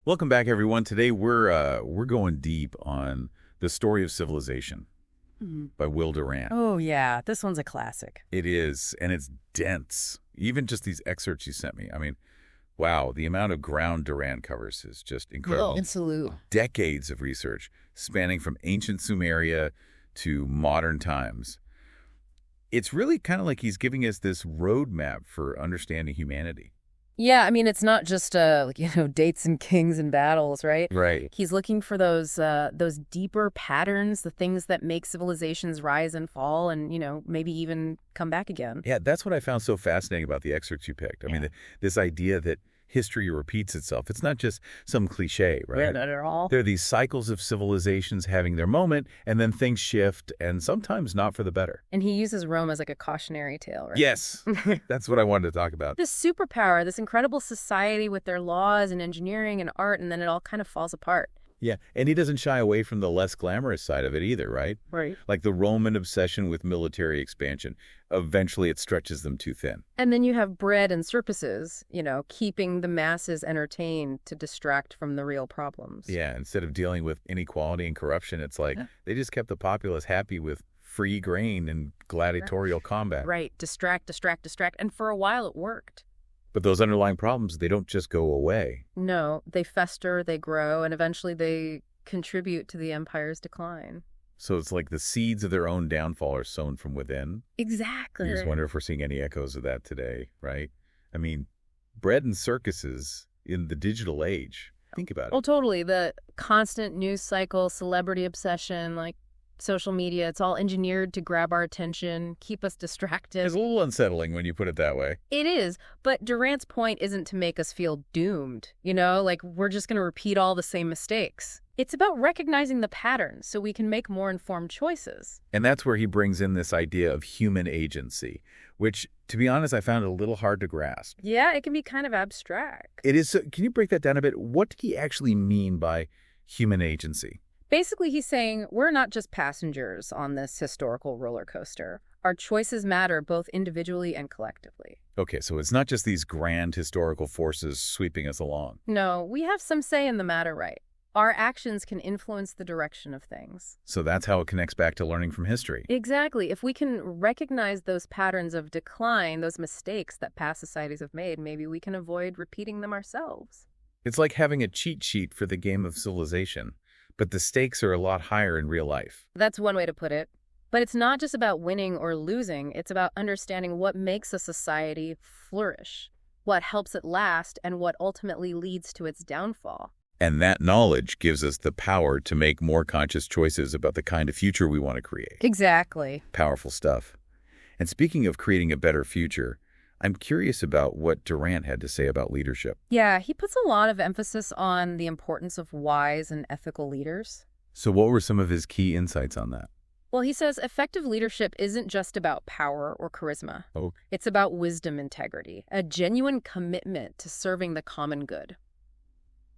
Welcome back, everyone. Today we're going deep on The Story of Civilization Mhm. by Will Durant. Oh, yeah. This one's a classic. It is, and it's dense. Even just these excerpts you sent me. I mean, wow, the amount of ground Durant covers is just incredible. Absolute. Decades of research spanning from ancient Sumeria to modern times. It's really kind of like he's giving us this roadmap for understanding humanity. Yeah, I mean, it's not just dates and kings and battles, right? Right. He's looking for those deeper patterns, the things that make civilizations rise and fall, and maybe even come back again. Yeah, that's what I found so fascinating about the excerpts you picked. I mean, this idea that history repeats itself. It's not just some cliche, right? Yeah, not at all. There are these cycles of civilizations having their moment, and then things shift, and sometimes not for the better. And he uses Rome as like a cautionary tale, right? Yes, that's what I wanted to talk about. This superpower, this incredible society with their laws and engineering and art, and then it all kind of falls apart. Yeah, and he doesn't shy away from the less glamorous side of it either, right? Right. Like the Roman obsession with military expansion. Eventually, it stretches them too thin. And then you have bread and circuses, keeping the masses entertained to distract from the real problems. Yeah, instead of dealing with inequality and corruption, it's like they just kept the populace happy with free grain and gladiatorial combat. Right. Distract, distract, distract. And for a while it worked. But those underlying problems, they don't just go away. No, they fester, they grow, and eventually they contribute to the empire's decline. So it's like the seeds of their own downfall are sown from within. Exactly. I just wonder if we're seeing any echoes of that today, right? I mean, bread and circuses in the digital age. Think about it. Oh, totally. The constant news cycle, celebrity obsession, like social media, it's all engineered to grab our attention, keep us distracted. It's a little unsettling when you put it that way. It is, but Durant's point isn't to make us feel doomed, like we're just going to repeat all the same mistakes. It's about recognizing the patterns so we can make more informed choices. And that's where he brings in this idea of human agency, which, to be honest, I found a little hard to grasp. Yeah, it can be kind of abstract. It is. So can you break that down a bit? What did he actually mean by human agency? Basically, he's saying we're not just passengers on this historical roller coaster. Our choices matter both individually and collectively. Okay, so it's not just these grand historical forces sweeping us along. No, we have some say in the matter, right? Our actions can influence the direction of things. So that's how it connects back to learning from history. Exactly. If we can recognize those patterns of decline, those mistakes that past societies have made, maybe we can avoid repeating them ourselves. It's like having a cheat sheet for the game of civilization, but the stakes are a lot higher in real life. That's one way to put it. But it's not just about winning or losing. It's about understanding what makes a society flourish, what helps it last, and what ultimately leads to its downfall. And that knowledge gives us the power to make more conscious choices about the kind of future we want to create. Exactly. Powerful stuff. And speaking of creating a better future, I'm curious about what Durant had to say about leadership. Yeah, he puts a lot of emphasis on the importance of wise and ethical leaders. So what were some of his key insights on that? Well, he says effective leadership isn't just about power or charisma. Oh, It's about wisdom, integrity, a genuine commitment to serving the common good.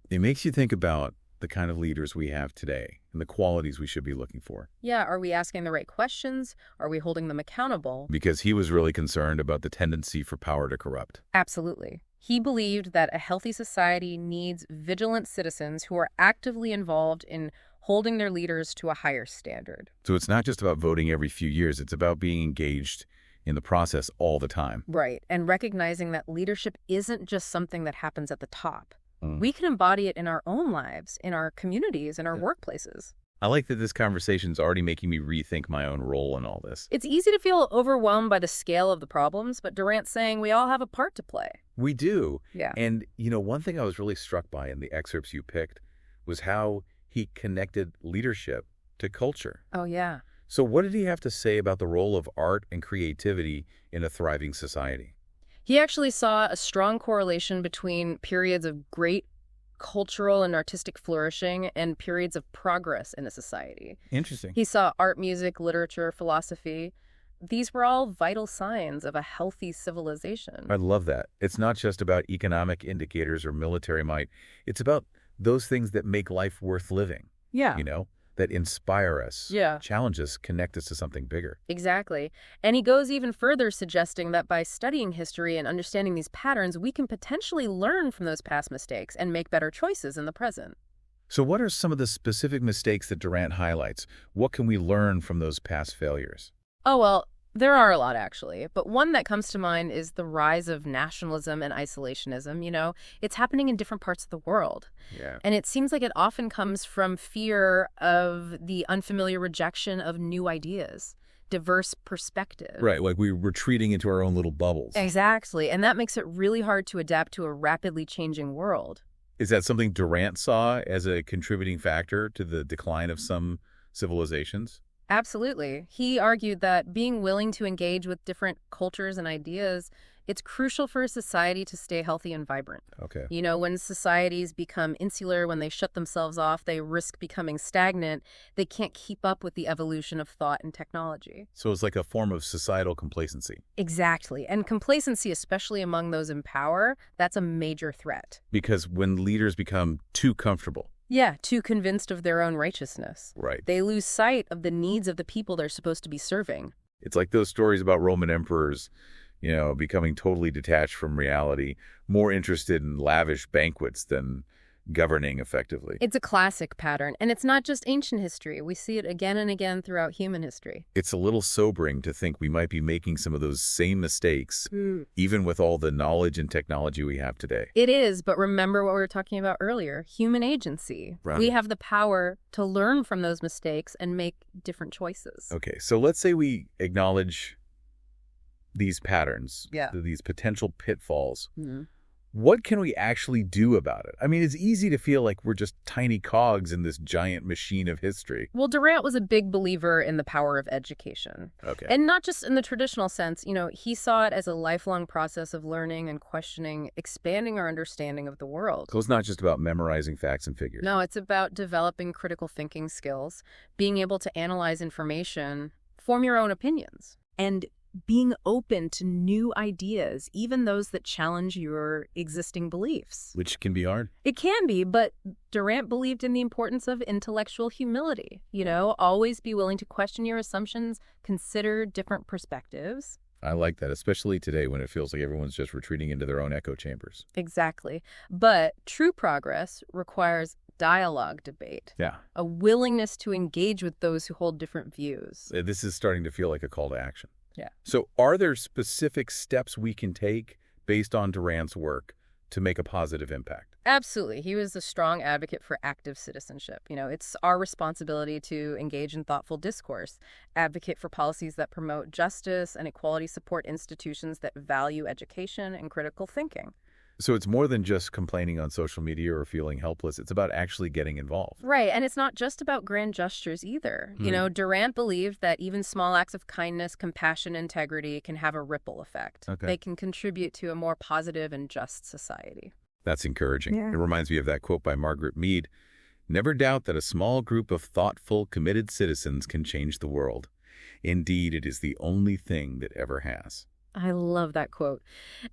it makes you think about the kind of leaders we have today and the qualities we should be looking for. Yeah, are we asking the right questions? Are we holding them accountable? Because he was really concerned about the tendency for power to corrupt. Absolutely. He believed that a healthy society needs vigilant citizens who are actively involved in holding their leaders to a higher standard. So it's not just about voting every few years, it's about being engaged in the process all the time. Right, and recognizing that leadership isn't just something that happens at the top. Mm. We can embody it in our own lives, in our communities, in our workplaces. I like that this conversation's already making me rethink my own role in all this. It's easy to feel overwhelmed by the scale of the problems, but Durant's saying we all have a part to play. We do. Yeah. And, one thing I was really struck by in the excerpts you picked was how he connected leadership to culture. Oh, yeah. So what did he have to say about the role of art and creativity in a thriving society? He actually saw a strong correlation between periods of great cultural and artistic flourishing and periods of progress in a society. Interesting. He saw art, music, literature, philosophy. These were all vital signs of a healthy civilization. I love that. It's not just about economic indicators or military might. It's about those things that make life worth living. Yeah. that inspire us, Yeah. challenge us, connect us to something bigger. Exactly. And he goes even further, suggesting that by studying history and understanding these patterns, we can potentially learn from those past mistakes and make better choices in the present. So what are some of the specific mistakes that Durant highlights? What can we learn from those past failures? Oh, well, there are a lot, actually. But one that comes to mind is the rise of nationalism and isolationism. It's happening in different parts of the world. Yeah. And it seems like it often comes from fear of the unfamiliar rejection of new ideas, diverse perspectives. Right, like we're retreating into our own little bubbles. Exactly. And that makes it really hard to adapt to a rapidly changing world. Is that something Durant saw as a contributing factor to the decline of some civilizations? Absolutely. He argued that being willing to engage with different cultures and ideas, it's crucial for a society to stay healthy and vibrant. Okay. When societies become insular, when they shut themselves off, they risk becoming stagnant. They can't keep up with the evolution of thought and technology. So it's like a form of societal complacency. Exactly. And complacency, especially among those in power, that's a major threat. Because when leaders become too comfortable. Yeah, too convinced of their own righteousness. Right. They lose sight of the needs of the people they're supposed to be serving. It's like those stories about Roman emperors, becoming totally detached from reality, more interested in lavish banquets than governing effectively. It's a classic pattern, and it's not just ancient history. We see it again and again throughout human history. It's a little sobering to think we might be making some of those same mistakes, even with all the knowledge and technology we have today. It is, but remember what we were talking about earlier, human agency. Right. We have the power to learn from those mistakes and make different choices. Okay, so let's say we acknowledge these patterns, Yeah. these potential pitfalls. Mm-hmm. What can we actually do about it? I mean, it's easy to feel like we're just tiny cogs in this giant machine of history. Well, Durant was a big believer in the power of education. Okay. And not just in the traditional sense. He saw it as a lifelong process of learning and questioning, expanding our understanding of the world. So it's not just about memorizing facts and figures. No, it's about developing critical thinking skills, being able to analyze information, form your own opinions, and being open to new ideas, even those that challenge your existing beliefs. Which can be hard. It can be, but Durant believed in the importance of intellectual humility. Always be willing to question your assumptions, consider different perspectives. I like that, especially today when it feels like everyone's just retreating into their own echo chambers. Exactly. But true progress requires dialogue, debate. Yeah. A willingness to engage with those who hold different views. This is starting to feel like a call to action. Yeah. So are there specific steps we can take based on Durant's work to make a positive impact? Absolutely. He was a strong advocate for active citizenship. It's our responsibility to engage in thoughtful discourse, advocate for policies that promote justice and equality, support institutions that value education and critical thinking. So it's more than just complaining on social media or feeling helpless. It's about actually getting involved. Right. And it's not just about grand gestures either. Durant believed that even small acts of kindness, compassion, integrity can have a ripple effect. Okay. They can contribute to a more positive and just society. That's encouraging. Yeah. It reminds me of that quote by Margaret Mead. Never doubt that a small group of thoughtful, committed citizens can change the world. Indeed, it is the only thing that ever has. I love that quote.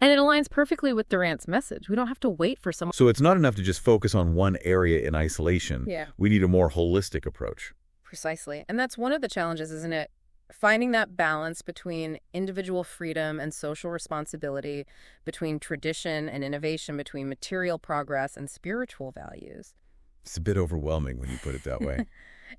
And it aligns perfectly with Durant's message. We don't have to wait for someone. So it's not enough to just focus on one area in isolation. Yeah. We need a more holistic approach. Precisely. And that's one of the challenges, isn't it? Finding that balance between individual freedom and social responsibility, between tradition and innovation, between material progress and spiritual values. It's a bit overwhelming when you put it that way.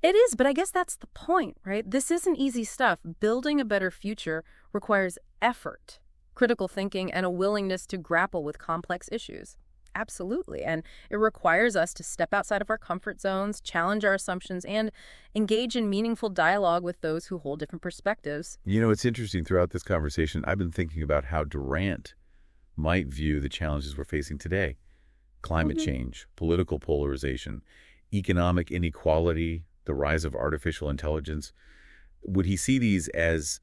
It is, but I guess that's the point, right? This isn't easy stuff. Building a better future requires effort, critical thinking, and a willingness to grapple with complex issues. Absolutely. And it requires us to step outside of our comfort zones, challenge our assumptions, and engage in meaningful dialogue with those who hold different perspectives. It's interesting throughout this conversation, I've been thinking about how Durant might view the challenges we're facing today. Climate change, political polarization, economic inequality, the rise of artificial intelligence. Would he see these as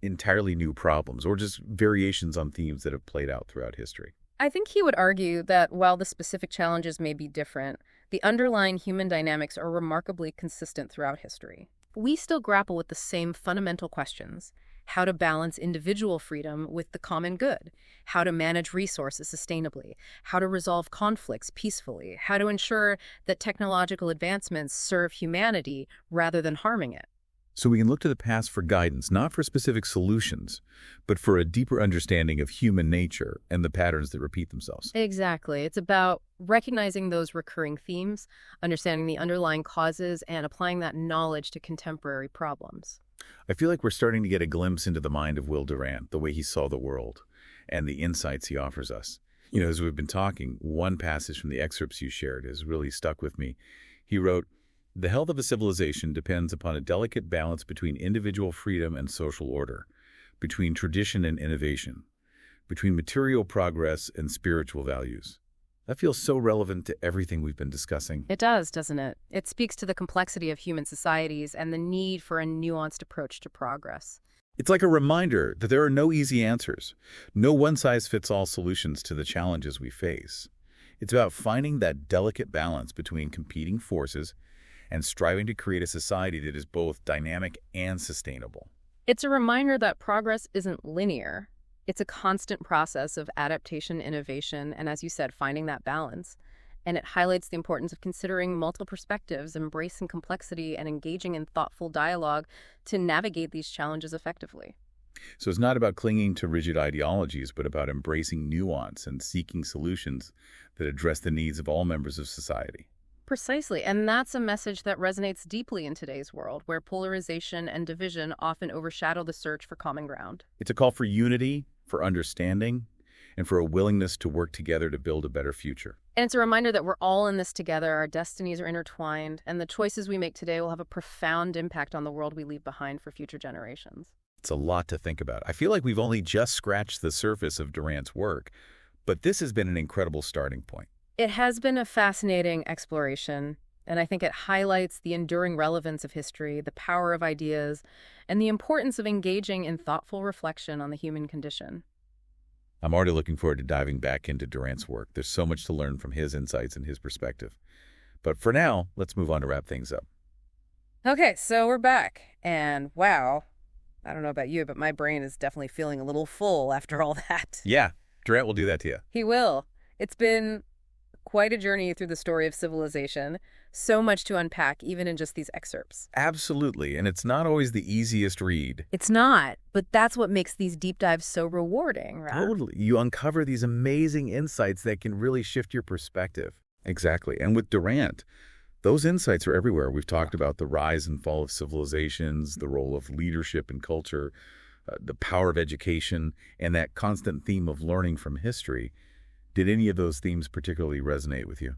entirely new problems or just variations on themes that have played out throughout history? I think he would argue that while the specific challenges may be different, the underlying human dynamics are remarkably consistent throughout history. We still grapple with the same fundamental questions. how to balance individual freedom with the common good, how to manage resources sustainably, how to resolve conflicts peacefully, how to ensure that technological advancements serve humanity rather than harming it. So we can look to the past for guidance, not for specific solutions, but for a deeper understanding of human nature and the patterns that repeat themselves. Exactly. It's about recognizing those recurring themes, understanding the underlying causes, and applying that knowledge to contemporary problems. I feel like we're starting to get a glimpse into the mind of Will Durant, the way he saw the world, and the insights he offers us. As we've been talking, one passage from the excerpts you shared has really stuck with me. He wrote, "The health of a civilization depends upon a delicate balance between individual freedom and social order, between tradition and innovation, between material progress and spiritual values." That feels so relevant to everything we've been discussing. It does, doesn't it? It speaks to the complexity of human societies and the need for a nuanced approach to progress. It's like a reminder that there are no easy answers, no one-size-fits-all solutions to the challenges we face. It's about finding that delicate balance between competing forces and striving to create a society that is both dynamic and sustainable. It's a reminder that progress isn't linear. It's a constant process of adaptation, innovation, and as you said, finding that balance. And it highlights the importance of considering multiple perspectives, embracing complexity, and engaging in thoughtful dialogue to navigate these challenges effectively. So it's not about clinging to rigid ideologies, but about embracing nuance and seeking solutions that address the needs of all members of society. Precisely, and that's a message that resonates deeply in today's world, where polarization and division often overshadow the search for common ground. It's a call for unity, for understanding, and for a willingness to work together to build a better future. And it's a reminder that we're all in this together, our destinies are intertwined, and the choices we make today will have a profound impact on the world we leave behind for future generations. It's a lot to think about. I feel like we've only just scratched the surface of Durant's work, but this has been an incredible starting point. It has been a fascinating exploration, and I think it highlights the enduring relevance of history, the power of ideas, and the importance of engaging in thoughtful reflection on the human condition. I'm already looking forward to diving back into Durant's work. There's so much to learn from his insights and his perspective. But for now, let's move on to wrap things up. Okay, so we're back, and wow, I don't know about you, but my brain is definitely feeling a little full after all that. Yeah, Durant will do that to you. He will. It's been quite a journey through the story of civilization. So much to unpack, even in just these excerpts. Absolutely, and it's not always the easiest read. It's not, but that's what makes these deep dives so rewarding, right? Totally. You uncover these amazing insights that can really shift your perspective. Exactly. And with Durant, those insights are everywhere. We've talked about the rise and fall of civilizations, the role of leadership and culture, the power of education, and that constant theme of learning from history. Did any of those themes particularly resonate with you?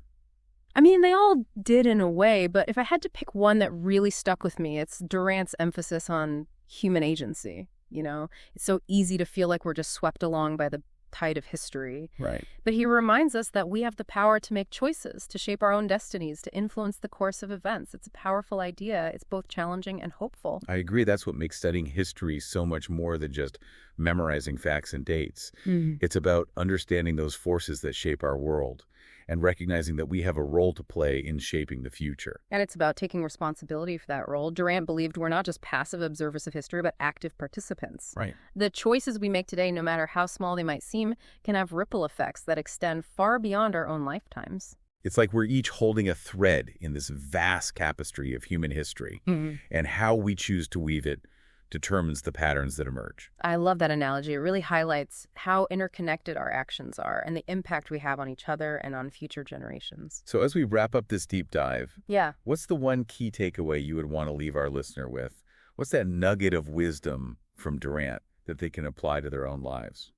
I mean, they all did in a way, but if I had to pick one that really stuck with me, it's Durant's emphasis on human agency. It's so easy to feel like we're just swept along by the tide of history. Right. But he reminds us that we have the power to make choices, to shape our own destinies, to influence the course of events. It's a powerful idea. It's both challenging and hopeful. I agree. That's what makes studying history so much more than just memorizing facts and dates. It's about understanding those forces that shape our world and recognizing that we have a role to play in shaping the future. And it's about taking responsibility for that role. Durant believed we're not just passive observers of history, but active participants. Right. The choices we make today, no matter how small they might seem, can have ripple effects that extend far beyond our own lifetimes. It's like we're each holding a thread in this vast tapestry of human history, and how we choose to weave it determines the patterns that emerge. I love that analogy. It really highlights how interconnected our actions are and the impact we have on each other and on future generations. So as we wrap up this deep dive, Yeah. what's the one key takeaway you would want to leave our listener with? What's that nugget of wisdom from Durant that they can apply to their own lives?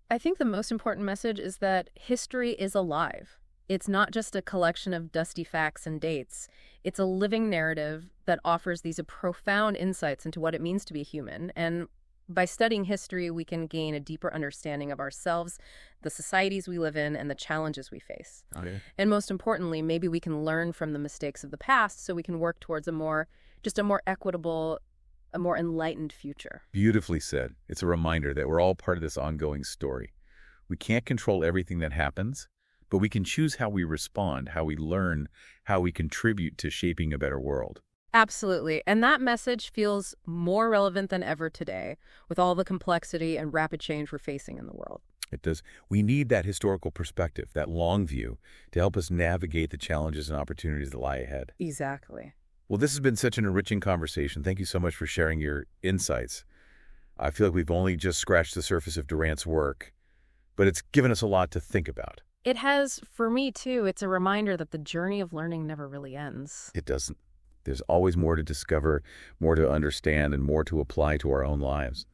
I think the most important message is that history is alive. It's not just a collection of dusty facts and dates. It's a living narrative that offers these profound insights into what it means to be human. And by studying history, we can gain a deeper understanding of ourselves, the societies we live in, and the challenges we face. Okay. And most importantly, maybe we can learn from the mistakes of the past so we can work towards a more equitable, a more enlightened future. Beautifully said. It's a reminder that we're all part of this ongoing story. We can't control everything that happens, but we can choose how we respond, how we learn, how we contribute to shaping a better world. Absolutely. And that message feels more relevant than ever today, with all the complexity and rapid change we're facing in the world. It does. We need that historical perspective, that long view, to help us navigate the challenges and opportunities that lie ahead. Exactly. Well, this has been such an enriching conversation. Thank you so much for sharing your insights. I feel like we've only just scratched the surface of Durant's work, but it's given us a lot to think about. It has, for me too, it's a reminder that the journey of learning never really ends. It doesn't. There's always more to discover, more to understand, and more to apply to our own lives.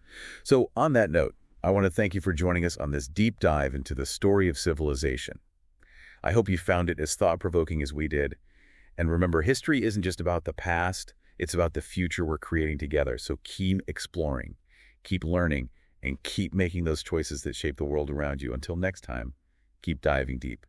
So on that note, I want to thank you for joining us on this deep dive into the story of civilization. I hope you found it as thought-provoking as we did. And remember, history isn't just about the past, it's about the future we're creating together. So keep exploring, keep learning, and keep making those choices that shape the world around you. Until next time, keep diving deep.